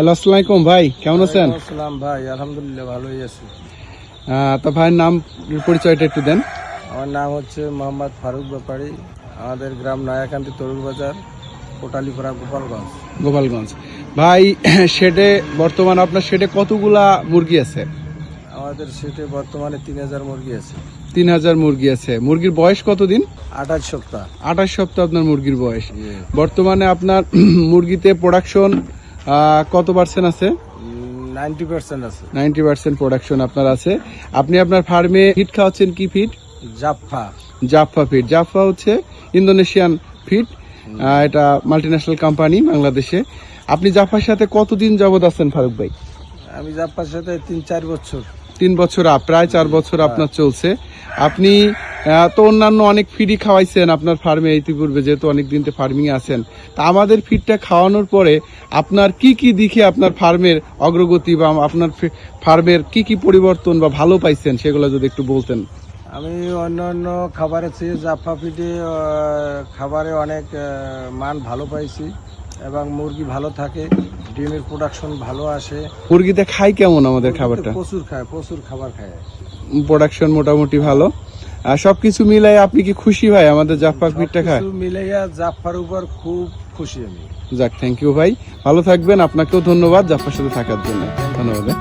Hello, আসসালামু আলাইকুম ভাই, কেমন আছেন? আসসালাম ভাই, আলহামদুলিল্লাহ ভালোই আছি। তো ভাইয়ের নাম পরিচয়টা একটু দেন। আমার নাম হচ্ছে মোহাম্মদ ফারুক ব্যাপারী। আমাদের গ্রাম নয়াকান্দি তরুর বাজার, কোটালীপাড়া, গোপালগঞ্জ। গোপালগঞ্জ। ভাই, শেডে বর্তমান আপনার শেডে কতগুলা মুরগি আছে? আমাদের সেটে বর্তমানে 3000 মুরগি আছে। 3000 মুরগি আছে। মুরগির বয়স কতদিন? 28 সপ্তাহ। 28 সপ্তাহ আপনার মুরগির বয়স। জি। বর্তমানে আপনার মুরগিতে প্রোডাকশন কত পার্সেন্ট আছে? 90% আছে। 90% প্রোডাকশন আপনার আছে। আপনি আপনার ফার্মে ফিড খাওয়াচ্ছেন কি ফিড? জাফা। জাফা ফিড। জাফা হচ্ছে ইন্দোনেশিয়ান ফিড। এটা মাল্টিন্যাশনাল কোম্পানি বাংলাদেশে। আপনি জাফার সাথে কতদিন যাবত আছেন ফারুক ভাই? আমি জাফার সাথে 3-4 বছর। 3 বছর, প্রায় 4 বছর আপনার চলছে। আপনি তো অন্যান্য অনেক ফিডই খাওয়াইছেন আপনার ফার্মে ইতিপূর্বে, যেহেতু অনেক দিন তো ফার্মিং আছেন। তা আমাদের ফিডটা খাওয়ানোর পরে আপনার কি কি দিকে আপনার ফার্মের অগ্রগতি বা আপনার ফার্মের কি কি পরিবর্তন বা ভালো পাইছেন সেগুলো যদি একটু বলতেন। আমি অন্য খাবারের চেয়ে জাফা ফিডে খাবারে অনেক মান ভালো পাইছি এবং মুরগি ভালো থাকে, ডিমের প্রোডাকশন ভালো আসে। মুরগিতে খাই কেমন আমাদের খাবারটা? প্রচুর খাবার খায়। প্রোডাকশন মোটামুটি ভালো। সবকিছু মিলাই আপনি কি খুশি ভাই আমাদের জাফা ফিডটা খায়? মিলাইয়া জাফার উপর খুব খুশি আমি। যাক, থ্যাংক ইউ ভাই, ভালো থাকবেন। আপনাকেও ধন্যবাদ জাফার সাথে থাকার জন্য। ধন্যবাদ।